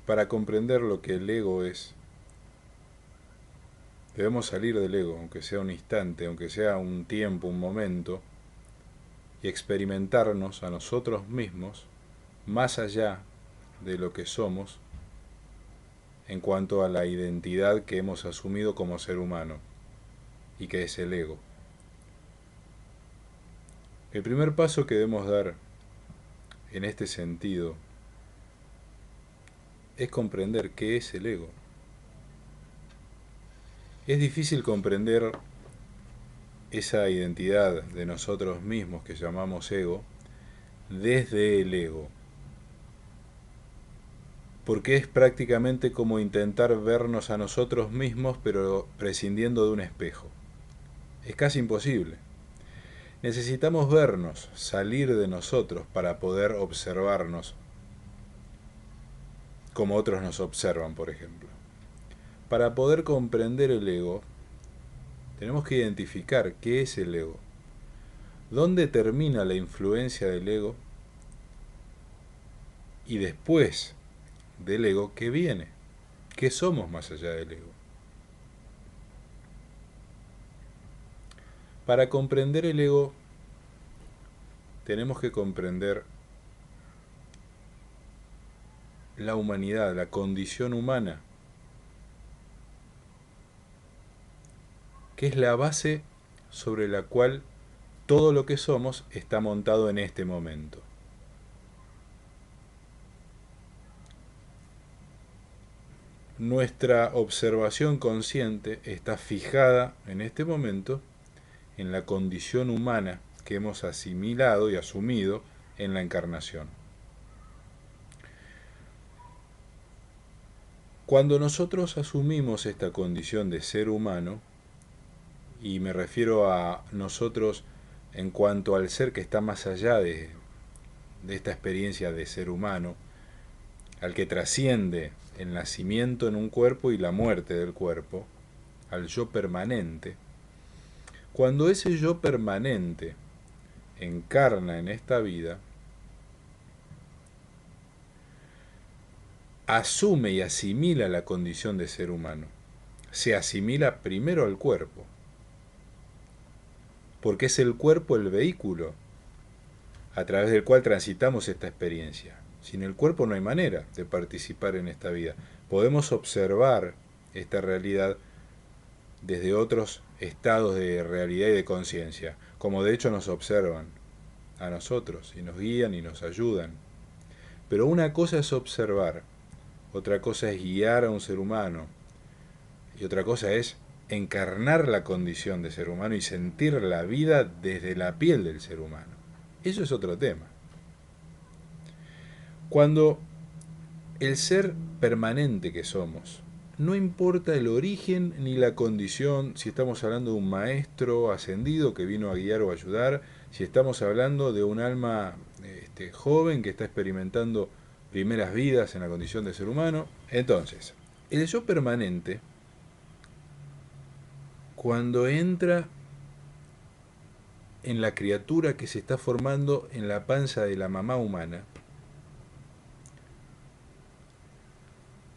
Para comprender lo que el ego es, debemos salir del ego, aunque sea un instante, aunque sea un tiempo, un momento, y experimentarnos a nosotros mismos más allá de lo que somos en cuanto a la identidad que hemos asumido como ser humano y que es el ego. El primer paso que debemos dar en este sentido es comprender qué es el ego. Es difícil comprender esa identidad de nosotros mismos que llamamos ego desde el ego, porque es prácticamente como intentar vernos a nosotros mismos pero prescindiendo de un espejo. Es casi imposible. Necesitamos vernos, salir de nosotros para poder observarnos como otros nos observan, por ejemplo. Para poder comprender el ego, tenemos que identificar qué es el ego, dónde termina la influencia del ego y después del ego, ¿qué viene? ¿Qué somos más allá del ego? Para comprender el ego, tenemos que comprender la humanidad, la condición humana, que es la base sobre la cual todo lo que somos está montado en este momento. Nuestra observación consciente está fijada en este momento en la condición humana que hemos asimilado y asumido en la encarnación. Cuando nosotros asumimos esta condición de ser humano, y me refiero a nosotros en cuanto al ser que está más allá de esta experiencia de ser humano, al que trasciende el nacimiento en un cuerpo y la muerte del cuerpo, al yo permanente, cuando ese yo permanente encarna en esta vida, asume y asimila la condición de ser humano. Se asimila primero al cuerpo, porque es el cuerpo el vehículo a través del cual transitamos esta experiencia. Sin el cuerpo no hay manera de participar en esta vida. Podemos observar esta realidad desde otros estados de realidad y de conciencia, como de hecho nos observan a nosotros y nos guían y nos ayudan. Pero una cosa es observar, otra cosa es guiar a un ser humano y otra cosa es encarnar la condición de ser humano y sentir la vida desde la piel del ser humano. Eso es otro tema. Cuando el ser permanente que somos, no importa el origen ni la condición, si estamos hablando de un maestro ascendido que vino a guiar o ayudar, si estamos hablando de un alma joven que está experimentando primeras vidas en la condición de ser humano. Entonces, el yo permanente, cuando entra en la criatura que se está formando en la panza de la mamá humana,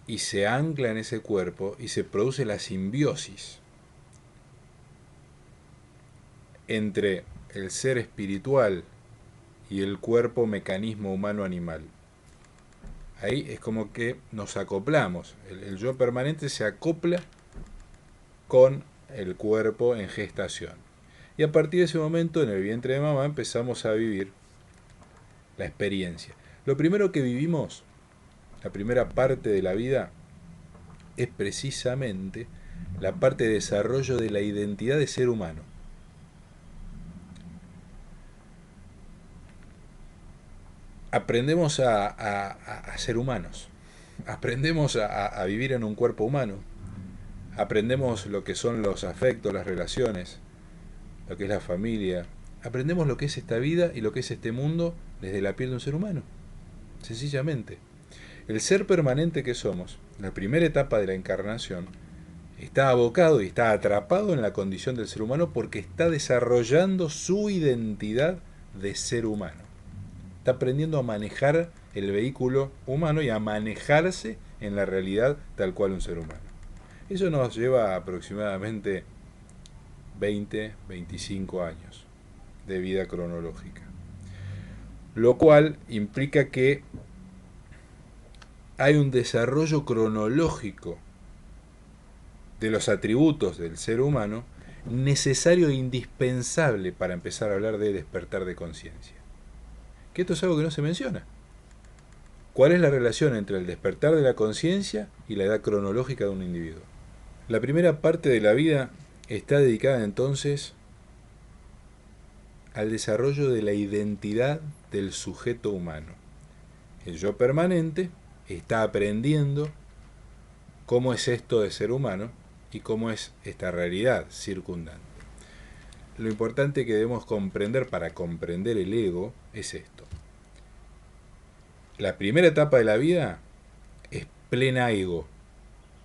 y se ancla en ese cuerpo y se produce la simbiosis entre el ser espiritual y el cuerpo mecanismo humano animal. Ahí es como que nos acoplamos, el yo permanente se acopla con el cuerpo en gestación. Y a partir de ese momento, en el vientre de mamá, empezamos a vivir la experiencia. Lo primero que vivimos, la primera parte de la vida, es precisamente la parte de desarrollo de la identidad de ser humano. Aprendemos a ser humanos, aprendemos a vivir en un cuerpo humano, aprendemos lo que son los afectos, las relaciones, lo que es la familia, aprendemos lo que es esta vida y lo que es este mundo desde la piel de un ser humano, sencillamente. El ser permanente que somos, la primera etapa de la encarnación, está abocado y está atrapado en la condición del ser humano porque está desarrollando su identidad de ser humano. Está aprendiendo a manejar el vehículo humano y a manejarse en la realidad tal cual un ser humano. Eso nos lleva aproximadamente 20, 25 años de vida cronológica. Lo cual implica que hay un desarrollo cronológico de los atributos del ser humano necesario e indispensable para empezar a hablar de despertar de conciencia. Que esto es algo que no se menciona. ¿Cuál es la relación entre el despertar de la conciencia y la edad cronológica de un individuo? La primera parte de la vida está dedicada entonces al desarrollo de la identidad del sujeto humano. El yo permanente está aprendiendo cómo es esto de ser humano y cómo es esta realidad circundante. Lo importante que debemos comprender para comprender el ego es esto. La primera etapa de la vida es plena ego.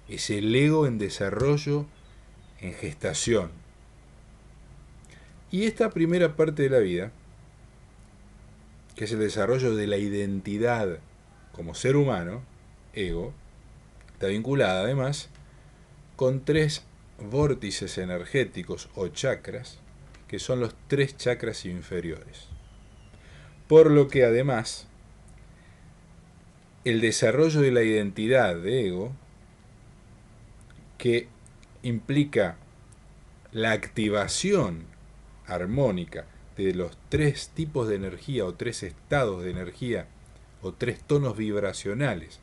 Es el ego en desarrollo, en gestación. Y esta primera parte de la vida, que es el desarrollo de la identidad como ser humano, ego, está vinculada además con 3 vórtices energéticos o chakras, que son los 3 chakras inferiores. Por lo que además el desarrollo de la identidad de ego, que implica la activación armónica de los 3 tipos de energía o 3 estados de energía o 3 tonos vibracionales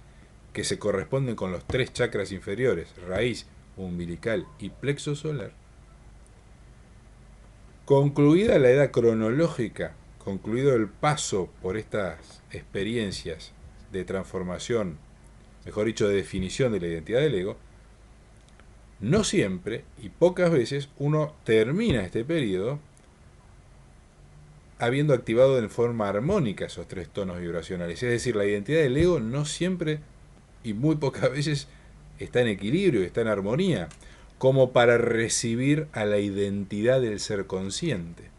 que se corresponden con los 3 chakras inferiores, raíz, umbilical y plexo solar. Concluida la edad cronológica, concluido el paso por estas experiencias de transformación, mejor dicho, de definición de la identidad del ego, no siempre y pocas veces uno termina este periodo habiendo activado en forma armónica esos 3 tonos vibracionales. Es decir, la identidad del ego no siempre y muy pocas veces está en equilibrio, está en armonía, como para recibir a la identidad del ser consciente.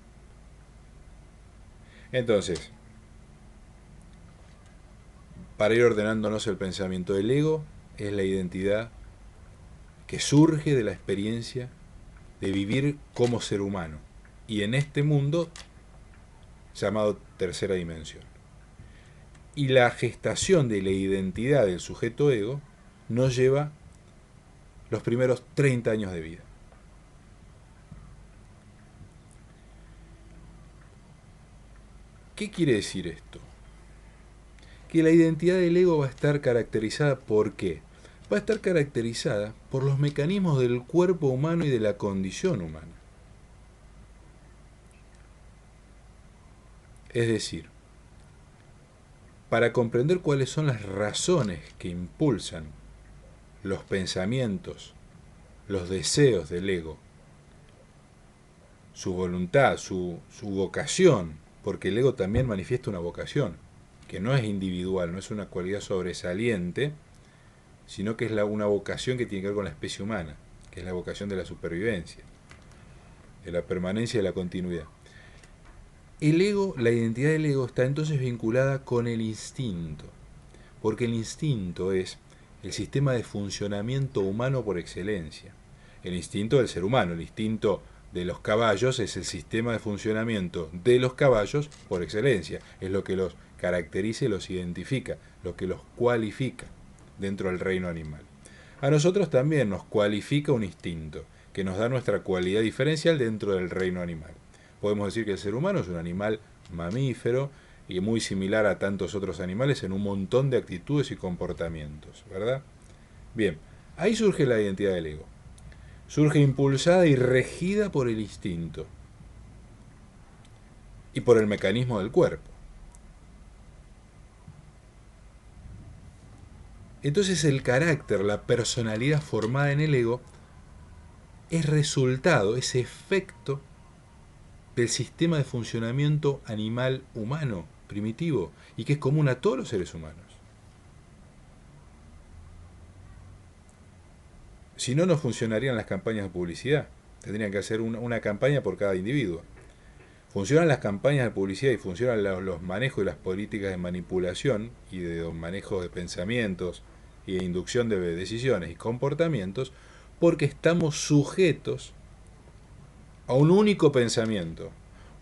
Entonces, para ir ordenándonos el pensamiento del ego, es la identidad que surge de la experiencia de vivir como ser humano y en este mundo llamado tercera dimensión. Y la gestación de la identidad del sujeto ego nos lleva los primeros 30 años de vida. ¿Qué quiere decir esto? Que la identidad del ego va a estar caracterizada ¿por qué? Va a estar caracterizada por los mecanismos del cuerpo humano y de la condición humana. Es decir, para comprender cuáles son las razones que impulsan los pensamientos, los deseos del ego, su voluntad, su vocación, porque el ego también manifiesta una vocación, que no es individual, no es una cualidad sobresaliente, sino que es una vocación que tiene que ver con la especie humana, que es la vocación de la supervivencia, de la permanencia y de la continuidad. El ego, la identidad del ego está entonces vinculada con el instinto, porque el instinto es el sistema de funcionamiento humano por excelencia. El instinto del ser humano, el instinto de los caballos es el sistema de funcionamiento de los caballos por excelencia. Es lo que los caracteriza y los identifica, lo que los cualifica dentro del reino animal. A nosotros también nos cualifica un instinto, que nos da nuestra cualidad diferencial dentro del reino animal. Podemos decir que el ser humano es un animal mamífero y muy similar a tantos otros animales en un montón de actitudes y comportamientos, ¿verdad? Bien, ahí surge la identidad del ego. Surge impulsada y regida por el instinto y por el mecanismo del cuerpo. Entonces el carácter, la personalidad formada en el ego, es resultado, es efecto del sistema de funcionamiento animal humano primitivo y que es común a todos los seres humanos. Si no, no funcionarían las campañas de publicidad. Tendrían que hacer una campaña por cada individuo. funcionan las campañas de publicidad y funcionan los manejos y las políticas de manipulación y de manejo de pensamientos y de inducción de decisiones y comportamientos porque estamos sujetos a un único pensamiento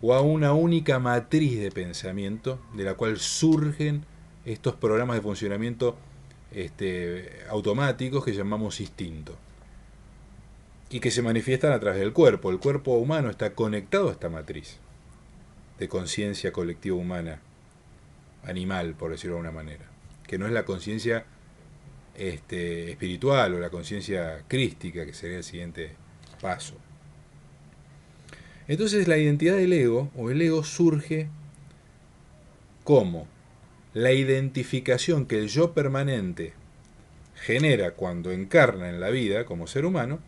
o a una única matriz de pensamiento de la cual surgen estos programas de funcionamiento automáticos que llamamos instinto y que se manifiestan a través del cuerpo. El cuerpo humano está conectado a esta matriz de conciencia colectiva humana, animal, por decirlo de alguna manera, que no es la conciencia espiritual o la conciencia crística, que sería el siguiente paso. Entonces la identidad del ego, o el ego, surge como la identificación que el yo permanente genera cuando encarna en la vida como ser humano,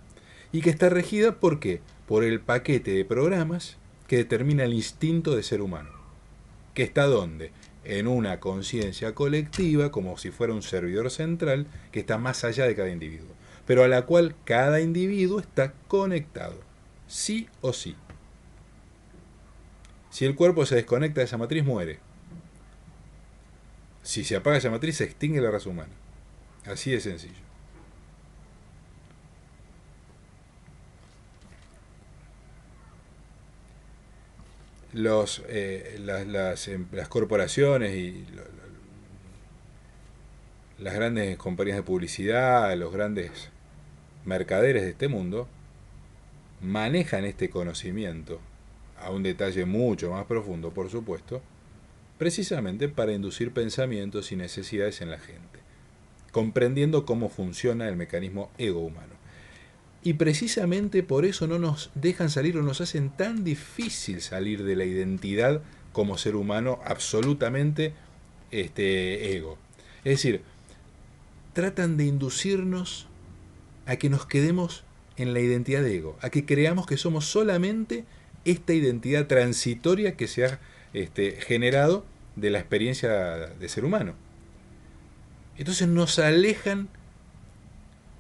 y que está regida ¿por qué? Por el paquete de programas que determina el instinto de ser humano. ¿Que está dónde? En una conciencia colectiva, como si fuera un servidor central, que está más allá de cada individuo, pero a la cual cada individuo está conectado, sí o sí. Si el cuerpo se desconecta de esa matriz, muere. Si se apaga esa matriz, se extingue la raza humana. Así de sencillo. Las corporaciones y las grandes compañías de publicidad, los grandes mercaderes de este mundo, manejan este conocimiento a un detalle mucho más profundo, por supuesto, precisamente para inducir pensamientos y necesidades en la gente, comprendiendo cómo funciona el mecanismo ego humano. Y precisamente por eso no nos dejan salir o nos hacen tan difícil salir de la identidad como ser humano absolutamente ego. Es decir, tratan de inducirnos a que nos quedemos en la identidad de ego, a que creamos que somos solamente esta identidad transitoria que se ha generado de la experiencia de ser humano. Entonces nos alejan,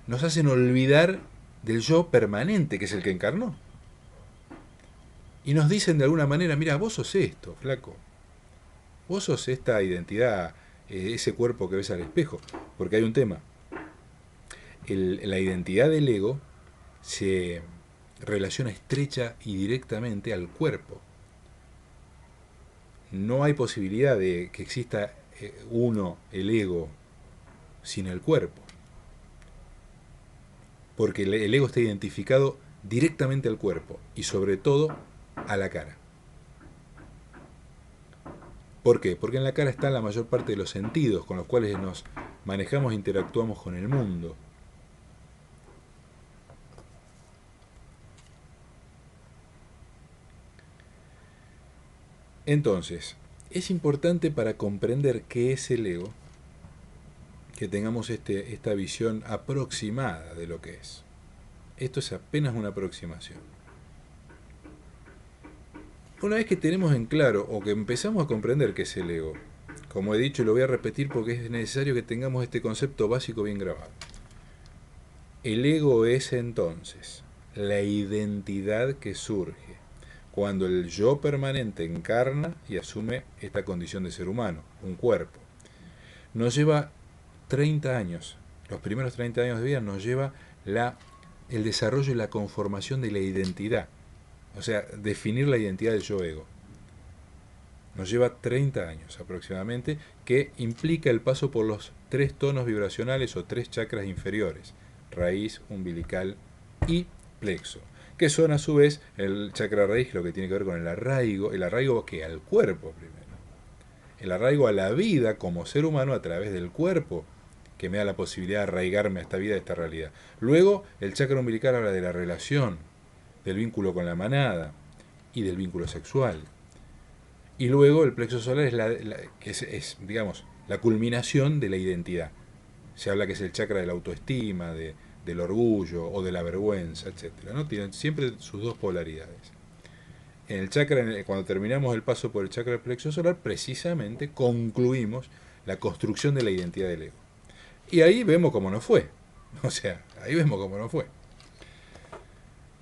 nos hacen olvidar del yo permanente, que es el que encarnó. Y nos dicen de alguna manera, mira, vos sos esto, flaco. Vos sos esta identidad, ese cuerpo que ves al espejo. Porque hay un tema. La identidad del ego se relaciona estrecha y directamente al cuerpo. No hay posibilidad de que exista el ego, sin el cuerpo. Porque el ego está identificado directamente al cuerpo y sobre todo a la cara. ¿Por qué? Porque en la cara está la mayor parte de los sentidos con los cuales nos manejamos e interactuamos con el mundo. Entonces, es importante para comprender qué es el ego que tengamos esta visión aproximada de lo que es. Esto es apenas una aproximación. Una vez que tenemos en claro o que empezamos a comprender qué es el ego, como he dicho y lo voy a repetir porque es necesario que tengamos este concepto básico bien grabado. El ego es entonces la identidad que surge cuando el yo permanente encarna y asume esta condición de ser humano, un cuerpo. Nos lleva 30 años, los primeros 30 años de vida nos lleva el desarrollo y la conformación de la identidad, o sea, definir la identidad del yo-ego. Nos lleva 30 años aproximadamente, que implica el paso por los 3 tonos vibracionales o 3 chakras inferiores, raíz, umbilical y plexo, que son a su vez el chakra raíz, lo que tiene que ver con el arraigo que al cuerpo primero, el arraigo a la vida como ser humano a través del cuerpo, que me da la posibilidad de arraigarme a esta vida, a esta realidad. Luego, el chakra umbilical habla de la relación, del vínculo con la manada y del vínculo sexual. Y luego el plexo solar es digamos, la culminación de la identidad. Se habla que es el chakra de la autoestima, del orgullo o de la vergüenza, etc., ¿no? Tienen siempre sus dos polaridades. En el chakra, cuando terminamos el paso por el chakra del plexo solar, precisamente concluimos la construcción de la identidad del ego. Y ahí vemos cómo no fue. O sea, ahí vemos cómo no fue.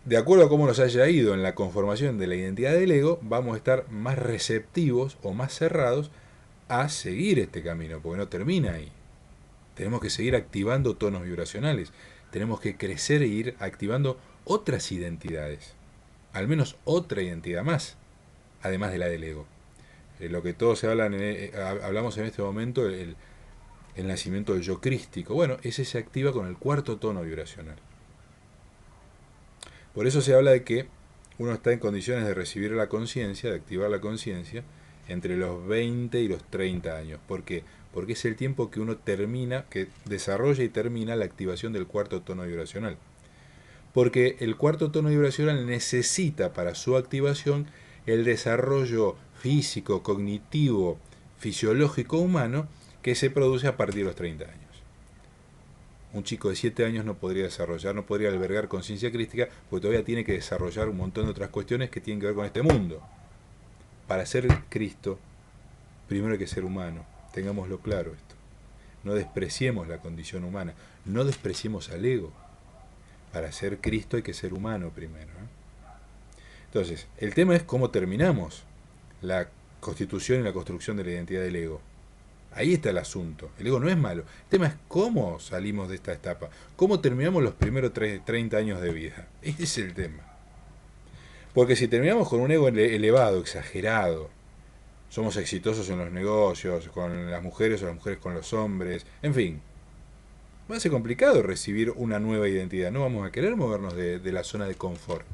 de acuerdo a cómo nos haya ido en la conformación de la identidad del ego, vamos a estar más receptivos o más cerrados a seguir este camino, porque no termina ahí. Tenemos que seguir activando tonos vibracionales, tenemos que crecer e ir activando otras identidades, al menos otra identidad más, además de la del ego. Lo que todos hablamos en este momento, el nacimiento del yo crístico, bueno, ese se activa con el cuarto tono vibracional. Por eso se habla de que uno está en condiciones de recibir la conciencia, de activar la conciencia, entre los 20 y los 30 años. ¿Por qué? Porque es el tiempo que uno termina, que desarrolla y termina la activación del cuarto tono vibracional. Porque el cuarto tono vibracional necesita para su activación el desarrollo físico, cognitivo, fisiológico humano que se produce a partir de los 30 años. Un chico de 7 años no podría desarrollar, no podría albergar conciencia crística, porque todavía tiene que desarrollar un montón de otras cuestiones que tienen que ver con este mundo. Para ser Cristo, primero hay que ser humano, tengámoslo claro esto. No despreciemos la condición humana, no despreciemos al ego. Para ser Cristo hay que ser humano primero. Entonces, el tema es cómo terminamos la constitución y la construcción de la identidad del ego. Ahí está el asunto. El ego no es malo. El tema es cómo salimos de esta etapa. Cómo terminamos los primeros 30 años de vida. Ese es el tema. Porque si terminamos con un ego elevado, exagerado, somos exitosos en los negocios, con las mujeres o las mujeres con los hombres, en fin, va a ser complicado recibir una nueva identidad. No vamos a querer movernos de la zona de confort.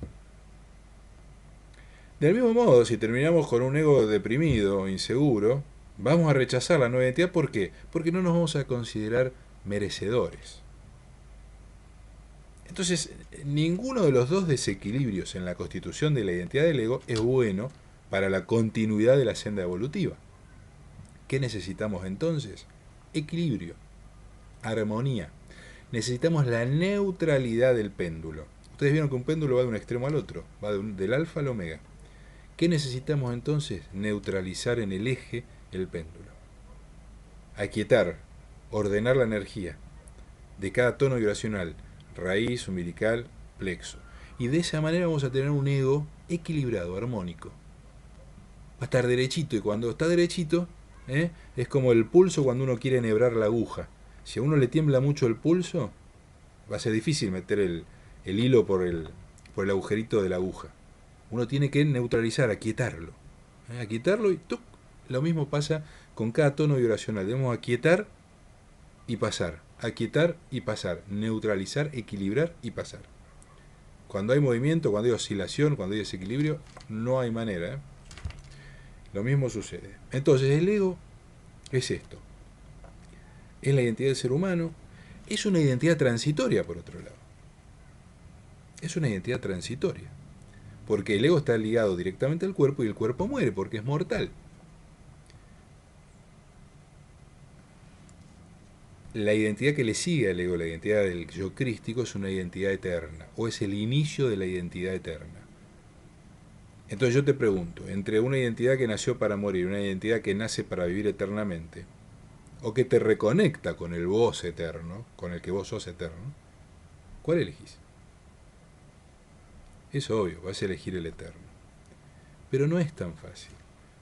Del mismo modo, si terminamos con un ego deprimido, inseguro, vamos a rechazar la nueva identidad. ¿Por qué? Porque no nos vamos a considerar merecedores. Entonces, ninguno de los dos desequilibrios en la constitución de la identidad del ego es bueno para la continuidad de la senda evolutiva. ¿Qué necesitamos entonces? Equilibrio, armonía. Necesitamos la neutralidad del péndulo. Ustedes vieron que un péndulo va de un extremo al otro, va del alfa al omega. ¿Qué necesitamos entonces? Neutralizar en el eje el péndulo. Aquietar, ordenar la energía de cada tono vibracional, raíz, umbilical, plexo. Y de esa manera vamos a tener un ego equilibrado, armónico. Va a estar derechito, y cuando está derechito, es como el pulso cuando uno quiere enhebrar la aguja. Si a uno le tiembla mucho el pulso, va a ser difícil meter el hilo por el agujerito de la aguja. Uno tiene que neutralizar, aquietarlo. Aquietarlo y ¡tuc! Lo mismo pasa con cada tono vibracional. Debemos aquietar y pasar. Aquietar y pasar. Neutralizar, equilibrar y pasar. Cuando hay movimiento, cuando hay oscilación, cuando hay desequilibrio, no hay manera. Lo mismo sucede. Entonces el ego es esto. Es la identidad del ser humano. Es una identidad transitoria, por otro lado. Es una identidad transitoria. Porque el ego está ligado directamente al cuerpo y el cuerpo muere porque es mortal. La identidad que le sigue al ego, la identidad del yo crístico, es una identidad eterna, o es el inicio de la identidad eterna. Entonces yo te pregunto, entre una identidad que nació para morir, una identidad que nace para vivir eternamente, o que te reconecta con el vos eterno, con el que vos sos eterno, ¿cuál elegís? Es obvio, vas a elegir el eterno. Pero no es tan fácil,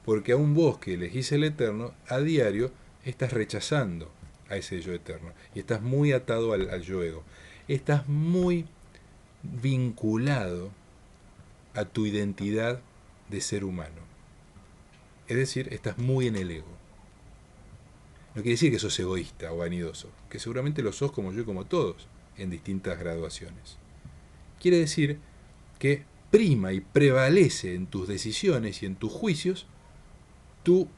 porque aún vos que elegís el eterno, a diario estás rechazando a ese yo eterno, y estás muy atado al yo ego. Estás muy vinculado a tu identidad de ser humano. Es decir, estás muy en el ego. No quiere decir que sos egoísta o vanidoso, que seguramente lo sos como yo y como todos, en distintas graduaciones. Quiere decir que prima y prevalece en tus decisiones y en tus juicios tu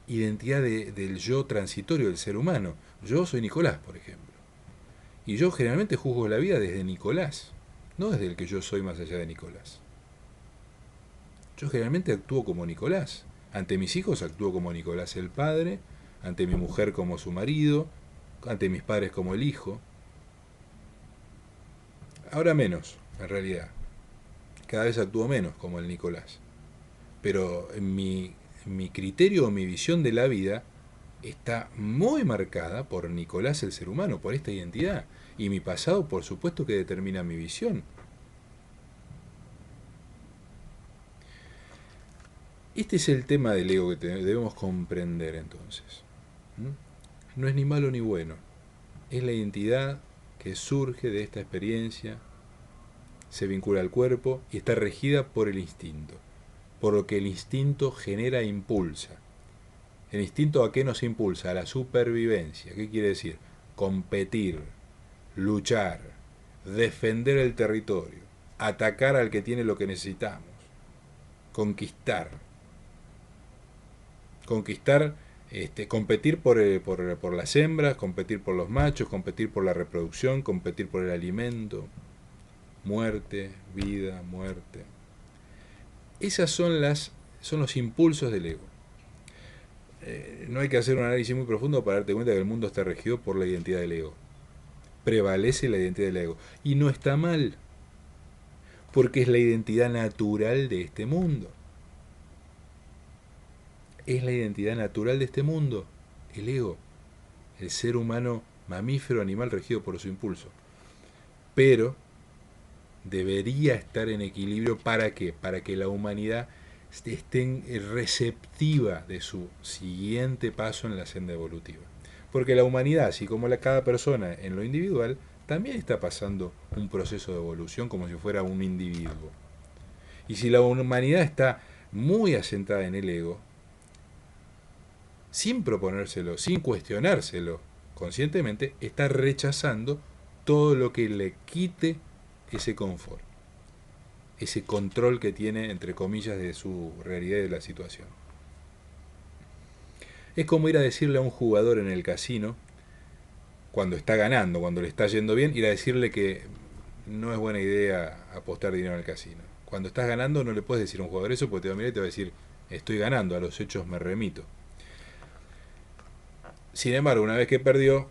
identidad del yo transitorio del ser humano. Yo soy Nicolás, por ejemplo. Y yo generalmente juzgo la vida desde Nicolás, no desde el que yo soy más allá de Nicolás. Yo generalmente actúo como Nicolás. Ante mis hijos actúo como Nicolás el padre, ante mi mujer como su marido, ante mis padres como el hijo. Ahora menos, en realidad. Cada vez actúo menos como el Nicolás. Pero mi criterio o mi visión de la vida está muy marcada por Nicolás el ser humano, por esta identidad. Y mi pasado, por supuesto, que determina mi visión. Este es el tema del ego que debemos comprender entonces. ¿Mm? No es ni malo ni bueno. Es la identidad que surge de esta experiencia, se vincula al cuerpo y está regida por el instinto. Por lo que el instinto genera e impulsa. ¿El instinto a qué nos impulsa? A la supervivencia. ¿Qué quiere decir? Competir, luchar, defender el territorio, atacar al que tiene lo que necesitamos, conquistar. Conquistar, competir por las hembras, competir por los machos, competir por la reproducción, competir por el alimento, muerte, vida, muerte. Esas son los impulsos del ego. No hay que hacer un análisis muy profundo para darte cuenta que el mundo está regido por la identidad del ego. Prevalece la identidad del ego. Y no está mal, porque es la identidad natural de este mundo. Es la identidad natural de este mundo, el ego, el ser humano mamífero animal regido por su impulso. Pero debería estar en equilibrio. ¿Para qué? Para que la humanidad esté receptiva de su siguiente paso en la senda evolutiva. Porque la humanidad, así como cada persona en lo individual, también está pasando un proceso de evolución como si fuera un individuo. Y si la humanidad está muy asentada en el ego, sin proponérselo, sin cuestionárselo conscientemente, está rechazando todo lo que le quite ese confort, ese control que tiene, entre comillas, de su realidad y de la situación. Es como ir a decirle a un jugador en el casino, cuando está ganando, cuando le está yendo bien, ir a decirle que no es buena idea apostar dinero en el casino. Cuando estás ganando no le puedes decir a un jugador eso, porque te va a mirar y te va a decir, estoy ganando, a los hechos me remito. Sin embargo, una vez que perdió,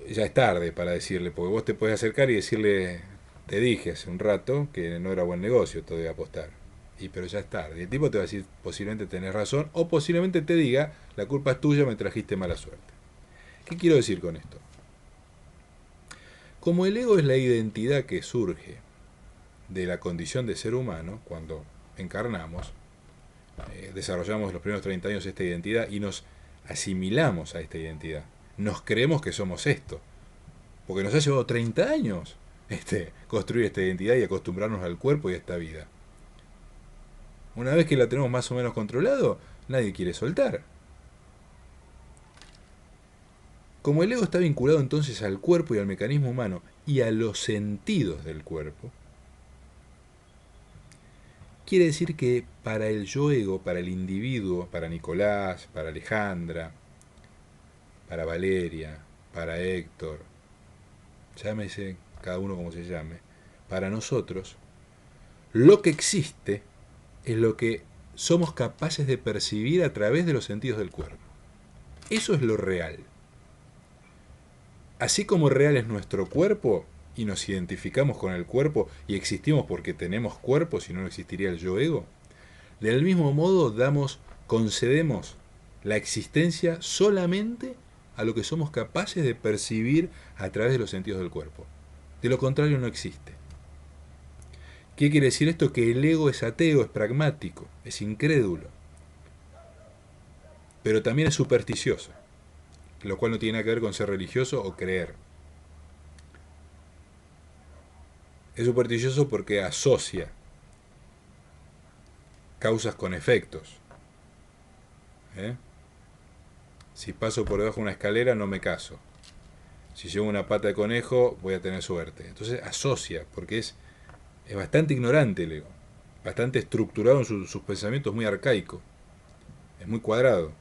ya es tarde para decirle, porque vos te puedes acercar y decirle, te dije hace un rato que no era buen negocio todavía apostar. Pero ya es tarde. Y el tipo te va a decir, posiblemente tenés razón, o posiblemente te diga, la culpa es tuya, me trajiste mala suerte. ¿Qué quiero decir con esto? Como el ego es la identidad que surge de la condición de ser humano, cuando encarnamos, desarrollamos los primeros 30 años esta identidad y nos asimilamos a esta identidad. Nos creemos que somos esto. Porque nos ha llevado 30 años construir esta identidad y acostumbrarnos al cuerpo y a esta vida. Una vez que la tenemos más o menos controlado, nadie quiere soltar. Como el ego está vinculado entonces al cuerpo y al mecanismo humano y a los sentidos del cuerpo, quiere decir que para el yo-ego, para el individuo, para Nicolás, para Alejandra, para Valeria, para Héctor, llámese cada uno como se llame, para nosotros, lo que existe es lo que somos capaces de percibir a través de los sentidos del cuerpo. Eso es lo real. Así como real es nuestro cuerpo y nos identificamos con el cuerpo y existimos porque tenemos cuerpo, si no, no existiría el yo-ego, del mismo modo concedemos la existencia solamente a lo que somos capaces de percibir a través de los sentidos del cuerpo. De lo contrario no existe. ¿Qué quiere decir esto? Que el ego es ateo, es pragmático, es incrédulo, pero también es supersticioso, lo cual no tiene nada que ver con ser religioso o creer. Es supersticioso porque asocia causas con efectos. Si paso por debajo de una escalera no me caso. Si llevo una pata de conejo voy a tener suerte. Entonces asocia, porque es bastante ignorante el ego, bastante estructurado en sus pensamientos, muy arcaico, es muy cuadrado.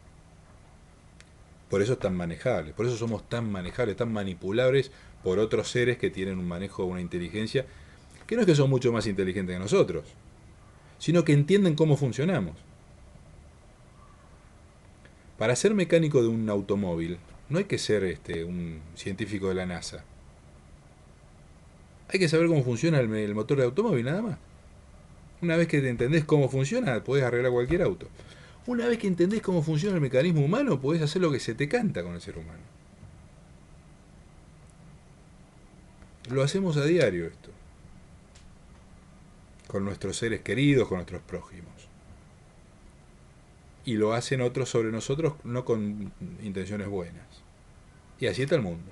Por eso es tan manejable, por eso somos tan manejables, tan manipulables por otros seres que tienen un manejo, una inteligencia, que no es que son mucho más inteligentes que nosotros, sino que entienden cómo funcionamos. Para ser mecánico de un automóvil, no hay que ser un científico de la NASA. Hay que saber cómo funciona el motor de automóvil, nada más. Una vez que te entendés cómo funciona, podés arreglar cualquier auto. Una vez que entendés cómo funciona el mecanismo humano, podés hacer lo que se te canta con el ser humano. Lo hacemos a diario esto. Con nuestros seres queridos, con nuestros prójimos. y lo hacen otros sobre nosotros no con intenciones buenas. Y así está el mundo.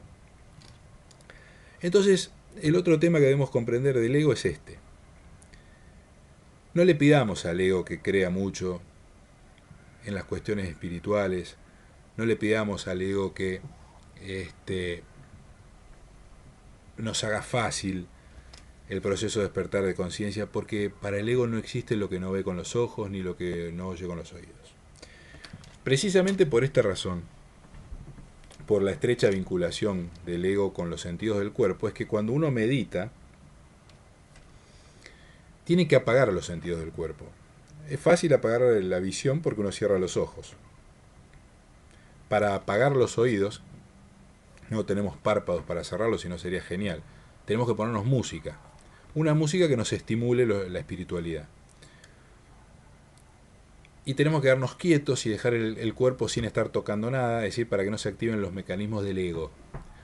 Entonces, el otro tema que debemos comprender del ego es este. No le pidamos al ego que crea mucho en las cuestiones espirituales, no le pidamos al ego que nos haga fácil el proceso de despertar de conciencia, porque para el ego no existe lo que no ve con los ojos ni lo que no oye con los oídos. Precisamente por esta razón, por la estrecha vinculación del ego con los sentidos del cuerpo, es que cuando uno medita, tiene que apagar los sentidos del cuerpo. Es fácil apagar la visión porque uno cierra los ojos. Para apagar los oídos, no tenemos párpados para cerrarlos, sino sería genial. Tenemos que ponernos música. Una música que nos estimule la espiritualidad. Y tenemos que quedarnos quietos y dejar el cuerpo sin estar tocando nada, es decir, para que no se activen los mecanismos del ego.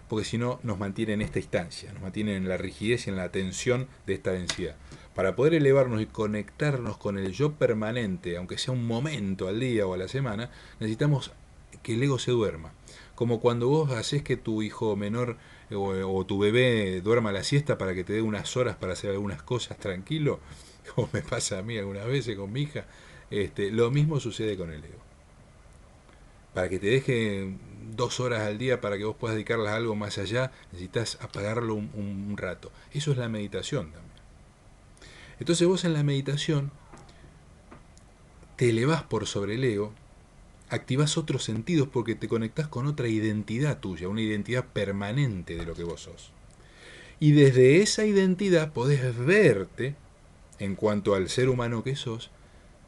Porque si no, nos mantiene en esta instancia, nos mantiene en la rigidez y en la tensión de esta densidad. Para poder elevarnos y conectarnos con el yo permanente, aunque sea un momento al día o a la semana, necesitamos que el ego se duerma. Como cuando vos haces que tu hijo menor o tu bebé duerma la siesta para que te dé unas horas para hacer algunas cosas tranquilo, como me pasa a mí algunas veces con mi hija, lo mismo sucede con el ego. Para que te deje 2 horas al día para que vos puedas dedicarlas a algo más allá, necesitas apagarlo un rato. Eso es la meditación también. Entonces vos en la meditación te elevás por sobre el ego, activás otros sentidos porque te conectás con otra identidad tuya, una identidad permanente de lo que vos sos. Y desde esa identidad podés verte, en cuanto al ser humano que sos,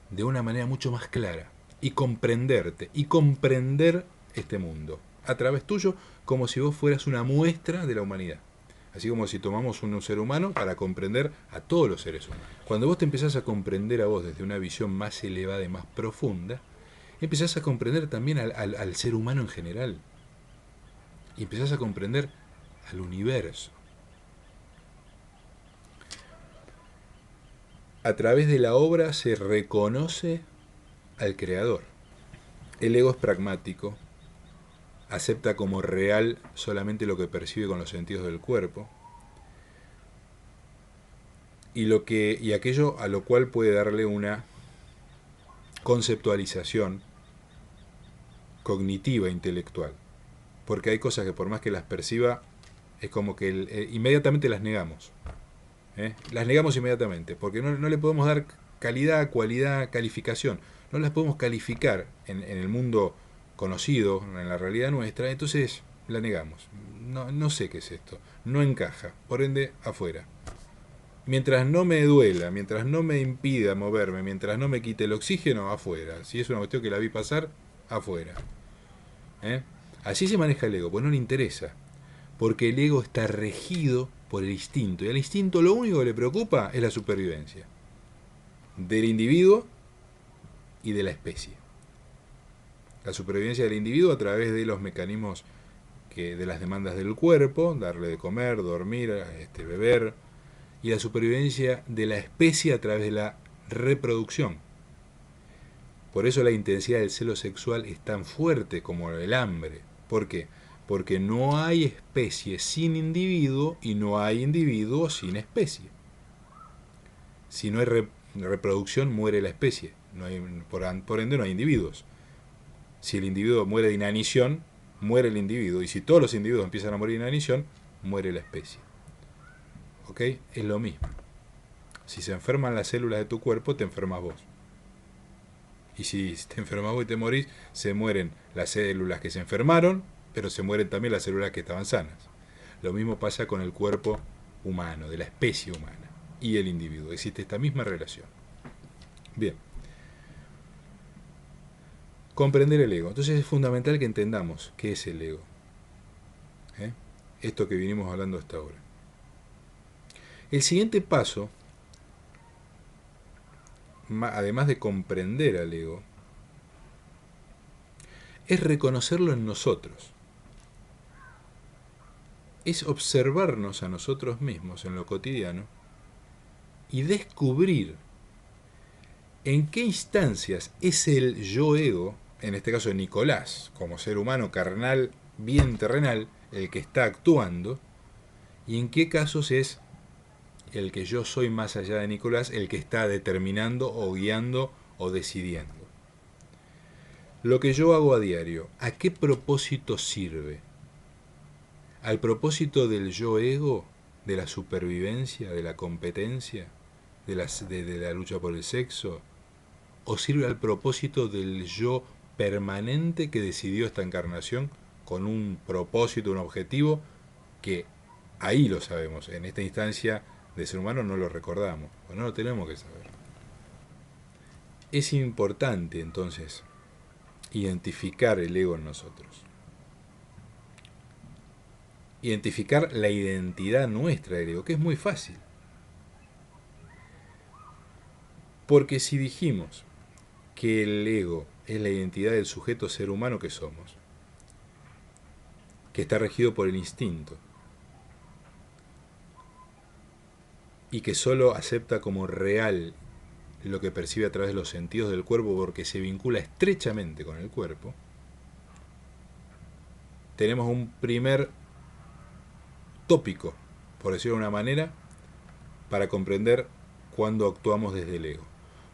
de una manera mucho más clara. Y comprenderte, y comprender este mundo, a través tuyo, como si vos fueras una muestra de la humanidad. Así como si tomamos un ser humano para comprender a todos los seres humanos. Cuando vos te empezás a comprender a vos desde una visión más elevada y más profunda, empezás a comprender también al ser humano en general. Y empezás a comprender al universo. A través de la obra se reconoce al creador. El ego es pragmático, acepta como real solamente lo que percibe con los sentidos del cuerpo y aquello a lo cual puede darle una conceptualización cognitiva, intelectual. Porque hay cosas que por más que las perciba, es como que inmediatamente las negamos. Las negamos inmediatamente, porque no le podemos dar calidad, cualidad, calificación. No las podemos calificar en el mundo conocido, en la realidad nuestra, entonces la negamos. No sé qué es esto, no encaja, por ende, afuera. Mientras no me duela, mientras no me impida moverme, mientras no me quite el oxígeno, afuera. Si es una cuestión que la vi pasar, afuera. Así se maneja el ego, pues no le interesa. Porque el ego está regido por el instinto. Y al instinto lo único que le preocupa es la supervivencia. Del individuo y de la especie. La supervivencia del individuo a través de los mecanismos de las demandas del cuerpo, darle de comer, dormir, beber, y la supervivencia de la especie a través de la reproducción. Por eso la intensidad del celo sexual es tan fuerte como el hambre. ¿Por qué? Porque no hay especie sin individuo y no hay individuo sin especie. Si no hay reproducción, muere la especie. No hay, por ende, no hay individuos. Si el individuo muere de inanición, muere el individuo. Y si todos los individuos empiezan a morir de inanición, muere la especie. ¿Ok? Es lo mismo. Si se enferman las células de tu cuerpo, te enfermas vos. Y si te enfermas vos y te morís, se mueren las células que se enfermaron, pero se mueren también las células que estaban sanas. Lo mismo pasa con el cuerpo humano, de la especie humana, y el individuo. Existe esta misma relación. Bien. Comprender el ego. Entonces es fundamental que entendamos qué es el ego. Esto que vinimos hablando hasta ahora. El siguiente paso, además de comprender al ego, es reconocerlo en nosotros. Es observarnos a nosotros mismos en lo cotidiano y descubrir ¿En qué instancias es el yo-ego, en este caso de Nicolás, como ser humano carnal, bien terrenal, el que está actuando? ¿Y en qué casos es el que yo soy más allá de Nicolás, el que está determinando o guiando o decidiendo? Lo que yo hago a diario, ¿a qué propósito sirve? ¿Al propósito del yo-ego, de la supervivencia, de la competencia, de la lucha por el sexo? ¿O sirve al propósito del yo permanente que decidió esta encarnación con un propósito, un objetivo, que ahí lo sabemos, en esta instancia de ser humano no lo recordamos, o no lo tenemos que saber? Es importante entonces identificar el ego en nosotros, identificar la identidad nuestra del ego, que es muy fácil. Porque si dijimos que el ego es la identidad del sujeto ser humano que somos, que está regido por el instinto, y que solo acepta como real lo que percibe a través de los sentidos del cuerpo porque se vincula estrechamente con el cuerpo, tenemos un primer tópico, por decirlo de una manera, para comprender cuando actuamos desde el ego.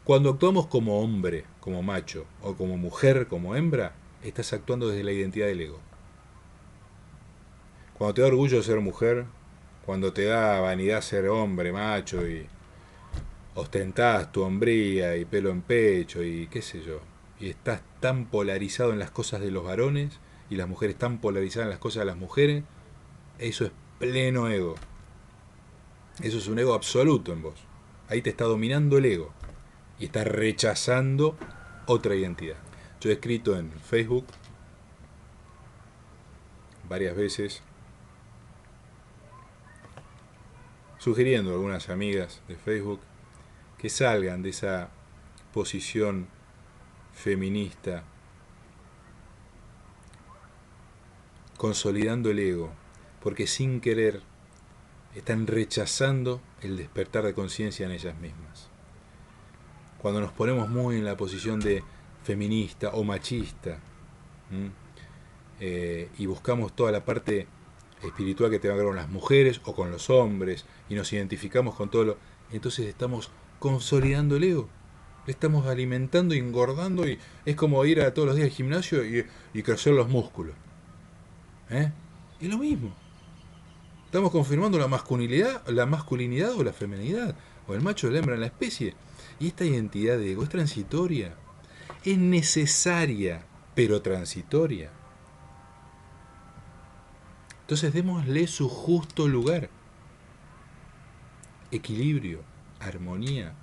Cuando actuamos como hombre, como macho, o como mujer, como hembra, estás actuando desde la identidad del ego. Cuando te da orgullo ser mujer, cuando te da vanidad ser hombre, macho, y ostentás tu hombría y pelo en pecho y qué sé yo, y estás tan polarizado en las cosas de los varones y las mujeres tan polarizadas en las cosas de las mujeres, eso es pleno ego. Eso es un ego absoluto en vos. Ahí te está dominando el ego y estás rechazando otra identidad. Yo he escrito en Facebook varias veces sugiriendo a algunas amigas de Facebook que salgan de esa posición feminista, consolidando el ego, porque sin querer están rechazando el despertar de conciencia en ellas mismas. Cuando nos ponemos muy en la posición de feminista o machista, y buscamos toda la parte espiritual que tenga que ver con las mujeres o con los hombres, y nos identificamos con todo lo... Entonces estamos consolidando el ego, le estamos alimentando, engordando, y es como ir a todos los días al gimnasio y crecer los músculos. Es lo mismo. Estamos confirmando la masculinidad o la feminidad, o el macho o la hembra en la especie. Y esta identidad de ego es transitoria, es necesaria, pero transitoria. Entonces démosle su justo lugar. Equilibrio, armonía,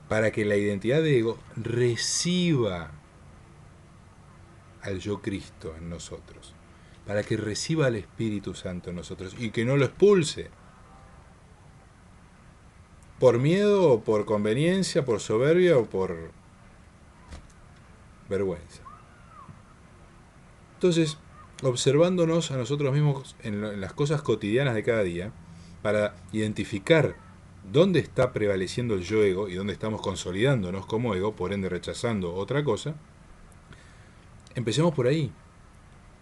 para que la identidad de ego reciba al yo Cristo en nosotros, para que reciba al Espíritu Santo en nosotros y que no lo expulse. Por miedo o por conveniencia, por soberbia o por vergüenza. Entonces, observándonos a nosotros mismos en las cosas cotidianas de cada día, para identificar dónde está prevaleciendo el yo ego y dónde estamos consolidándonos como ego, por ende rechazando otra cosa, empecemos por ahí.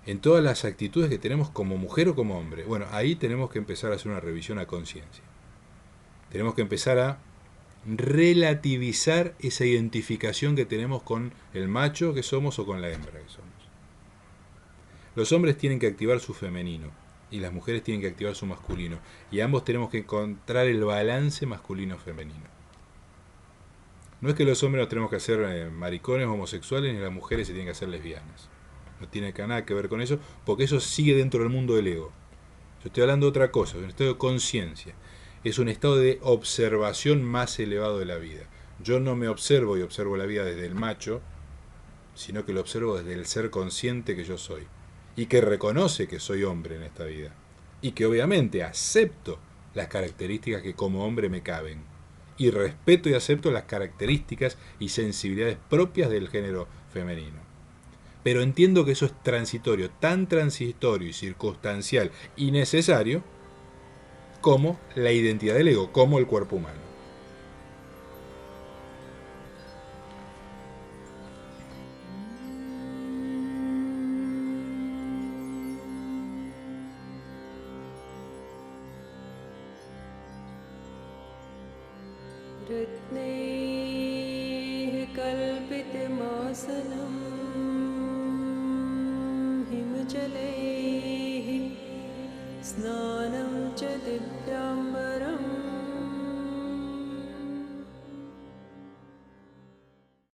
En todas las actitudes que tenemos como mujer o como hombre. Bueno, ahí tenemos que empezar a hacer una revisión a conciencia. Tenemos que empezar a relativizar esa identificación que tenemos con el macho que somos o con la hembra que somos. Los hombres tienen que activar su femenino y las mujeres tienen que activar su masculino. Y ambos tenemos que encontrar el balance masculino-femenino. No es que los hombres nos tenemos que hacer maricones homosexuales ni las mujeres se tienen que hacer lesbianas. No tiene nada que ver con eso, porque eso sigue dentro del mundo del ego. Yo estoy hablando de otra cosa, de un estado de conciencia. Es un estado de observación más elevado de la vida. Yo no me observo y observo la vida desde el macho, sino que lo observo desde el ser consciente que yo soy. Y que reconoce que soy hombre en esta vida. Y que obviamente acepto las características que como hombre me caben. Y respeto y acepto las características y sensibilidades propias del género femenino. Pero entiendo que eso es transitorio, tan transitorio y circunstancial y necesario como la identidad del ego, como el cuerpo humano. रत्नैः कल्पितमासनं हिमजलैः स्नानं च दिव्यां